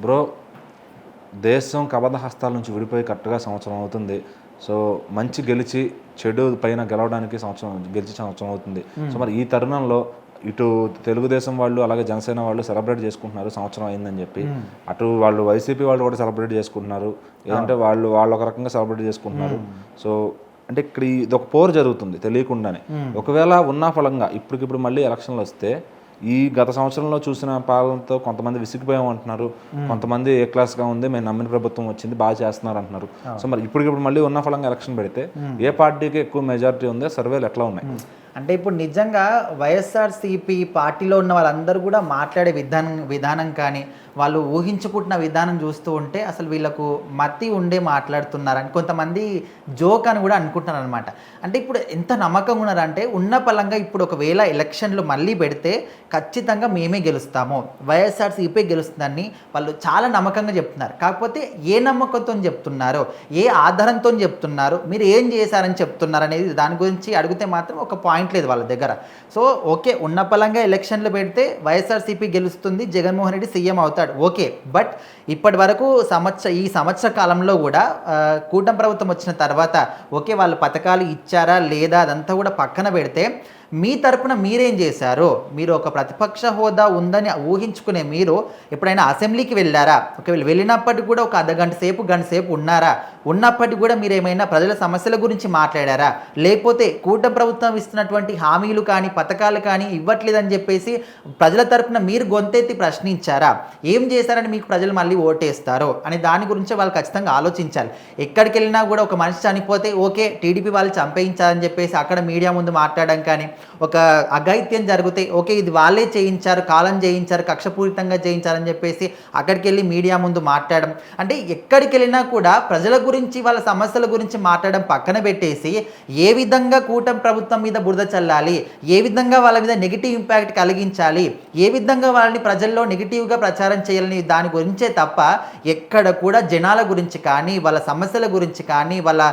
Bro దేశం కబద్ధ హస్తాల నుంచి విడిపోయి కరెక్ట్గా సంవత్సరం అవుతుంది. సో మంచి గెలిచి చెడు పైన గెలవడానికి సంవత్సరం అవుతుంది. సో మరి ఈ తరుణంలో ఇటు తెలుగుదేశం వాళ్ళు అలాగే జనసేన వాళ్ళు సెలబ్రేట్ చేసుకుంటున్నారు సంవత్సరం అయిందని చెప్పి. అటు వాళ్ళు వైసీపీ వాళ్ళు కూడా సెలబ్రేట్ చేసుకుంటున్నారు. ఏదంటే వాళ్ళు ఒక రకంగా సెలబ్రేట్ చేసుకుంటున్నారు. సో అంటే ఇక్కడ ఇది ఒక పోరు జరుగుతుంది తెలియకుండానే. ఒకవేళ ఉన్న ఫలంగా ఇప్పటికిప్పుడు మళ్ళీ ఎలక్షన్లు వస్తే ఈ గత సంవత్సరంలో చూసిన పాలనతో కొంతమంది విసిగిపోయాం అంటున్నారు. కొంతమంది ఏ క్లాస్గా ఉంది, మేము నమ్మిన ప్రభుత్వం వచ్చింది, బాగా చేస్తున్నారు అంటున్నారు. సో మరి ఇప్పటికిప్పుడు మళ్ళీ ఉన్న ఫలంగా ఎలక్షన్ పెడితే ఏ పార్టీకి ఎక్కువ మెజారిటీ ఉందో సర్వేలు ఎట్లా ఉన్నాయి? అంటే ఇప్పుడు నిజంగా వైఎస్ఆర్సీపీ పార్టీలో ఉన్న వాళ్ళందరూ కూడా మాట్లాడే విధానం కానీ వాళ్ళు ఊహించుకుంటున్న విధానం చూస్తూ ఉంటే అసలు వీళ్ళకు మతి ఉండే మాట్లాడుతున్నారని కొంతమంది జోక్ అని కూడా అనుకుంటున్నారు అనమాట. అంటే ఇప్పుడు ఎంత నమ్మకంగా ఉన్నారంటే ఉన్న పలంగా ఇప్పుడు ఒకవేళ ఎలక్షన్లు మళ్ళీ పెడితే ఖచ్చితంగా మేమే గెలుస్తాము, వైఎస్ఆర్సీపీ గెలుస్తుందని వాళ్ళు చాలా నమ్మకంగా చెప్తున్నారు. కాకపోతే ఏ నమ్మకంతో చెప్తున్నారు, ఏ ఆధారంతో చెప్తున్నారు, మీరు ఏం చేశారని చెప్తున్నారు అనేది దాని గురించి అడిగితే మాత్రం ఒక పాయింట్ లేదు వాళ్ళ దగ్గర. సో ఓకే, ఉన్న పలంగా ఎలక్షన్లు పెడితే వైఎస్ఆర్సీపీ గెలుస్తుంది, జగన్మోహన్ రెడ్డి సీఎం అవుతాడు, ఓకే. బట్ ఇప్పటి వరకు ఈ సంవత్సర కాలంలో కూడా కూటమి ప్రభుత్వం వచ్చిన తర్వాత ఓకే వాళ్ళు పథకాలు ఇచ్చారా లేదా అదంతా కూడా పక్కన పెడితే మీ తరపున మీరేం చేశారు? మీరు ఒక ప్రతిపక్ష హోదా ఉందని ఊహించుకునే మీరు ఎప్పుడైనా అసెంబ్లీకి వెళ్ళారా? ఒకవేళ వెళ్ళినప్పటికీ కూడా ఒక గంట సేపు ఉన్నారా? ఉన్నప్పటికీ కూడా మీరు ఏమైనా ప్రజల సమస్యల గురించి మాట్లాడారా? లేకపోతే కూటమి ప్రభుత్వం ఇస్తున్నటువంటి హామీలు కానీ పథకాలు కానీ ఇవ్వట్లేదని చెప్పేసి ప్రజల తరపున మీరు గొంతెత్తి ప్రశ్నించారా? ఏం చేశారని మీకు ప్రజలు మళ్ళీ ఓటేస్తారు అనే దాని గురించి వాళ్ళు ఖచ్చితంగా ఆలోచించాలి. ఎక్కడికి వెళ్ళినా కూడా ఒక మనిషి చనిపోతే ఓకే టీడీపీ వాళ్ళు చంపేయించారని చెప్పేసి అక్కడ మీడియా ముందు మాట్లాడడం కానీ, ఒక అఘాయిత్యం జరిగితే ఓకే ఇది వాళ్ళే చేయించారు, కాలం చేయించారు, కక్షపూరితంగా చేయించారని చెప్పేసి అక్కడికి వెళ్ళి మీడియా ముందు మాట్లాడడం. అంటే ఎక్కడికి వెళ్ళినా కూడా ప్రజల గురించి వాళ్ళ సమస్యల గురించి మాట్లాడడం పక్కన పెట్టేసి ఏ విధంగా కూటమి ప్రభుత్వం మీద బురద చల్లాలి, ఏ విధంగా వాళ్ళ మీద నెగిటివ్ ఇంపాక్ట్ కలిగించాలి, ఏ విధంగా వాళ్ళని ప్రజల్లో నెగిటివ్గా ప్రచారం చేయాలని దాని గురించే తప్ప ఎక్కడ కూడా జనాల గురించి కానీ వాళ్ళ సమస్యల గురించి కానీ వాళ్ళ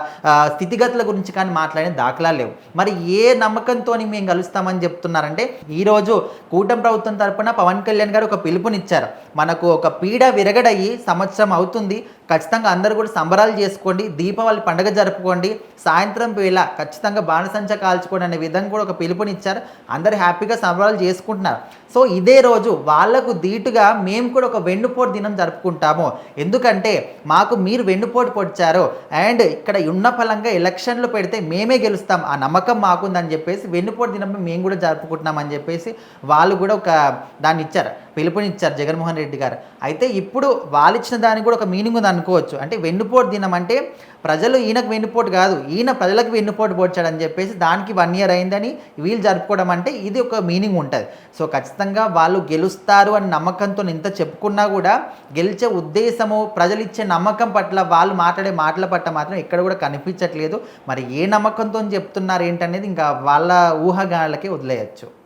స్థితిగతుల గురించి కానీ మాట్లాడిన దాఖలాలు లేవు. మరి ఏ నమ్మకంతో మేము కలుస్తామని చెప్తున్నారంటే ఈరోజు కూటమి ప్రభుత్వం తరపున పవన్ కళ్యాణ్ గారు ఒక పిలుపునిచ్చారు. మనకు ఒక పీడ విరగడయ్యి సంవత్సరం అవుతుంది, ఖచ్చితంగా అందరూ కూడా సంబరాలు చేసుకోండి, దీపావళి పండుగ జరుపుకోండి, సాయంత్రం వేళ ఖచ్చితంగా బాణసంచ కాల్చుకోండి అనే విధంగా కూడా ఒక పిలుపునిచ్చారు. అందరూ హ్యాపీగా సంబరాలు చేసుకుంటున్నారు. సో ఇదే రోజు వాళ్లకు ధీటుగా మేము కూడా ఒక వెన్నుపోటు దినం జరుపుకుంటాము. ఎందుకంటే మాకు మీరు వెన్నుపోటు పొడిచారు అండ్ ఇక్కడ ఉన్న ఫలంగా ఎలక్షన్లు పెడితే మేమే గెలుస్తాం, ఆ నమ్మకం మాకుందని చెప్పేసి వెన్నుపోటు దినం మేము కూడా జరుపుకుంటున్నామని చెప్పేసి వాళ్ళు కూడా ఒక దాన్ని ఇచ్చారు, పిలుపునిచ్చారు జగన్మోహన్ రెడ్డి గారు. అయితే ఇప్పుడు వాళ్ళు ఇచ్చిన దానికి కూడా ఒక మీనింగ్ ఉంది అనుకోవచ్చు. అంటే వెన్నుపోటు దినం అంటే ప్రజలు ఈయనకు వెన్నుపోటు కాదు, ఈయన ప్రజలకు వెన్నుపోటు పొడిచాడని చెప్పేసి దానికి 1 year అయిందని వీళ్ళు జరుపుకోవడం అంటే ఇది ఒక మీనింగ్ ఉంటుంది. సో ఖచ్చితంగా వాళ్ళు గెలుస్తారు అని నమ్మకంతో ఇంత చెప్పుకున్నా కూడా గెలిచే ఉద్దేశము ప్రజలు ఇచ్చే నమ్మకం పట్ల వాళ్ళు మాట్లాడే మాటల పట్ల మాత్రం ఎక్కడ కూడా కనిపించట్లేదు. మరి ఏ నమ్మకంతో చెప్తున్నారు ఏంటనేది ఇంకా వాళ్ళ ఊహాగానాలకే వదిలేయచ్చు.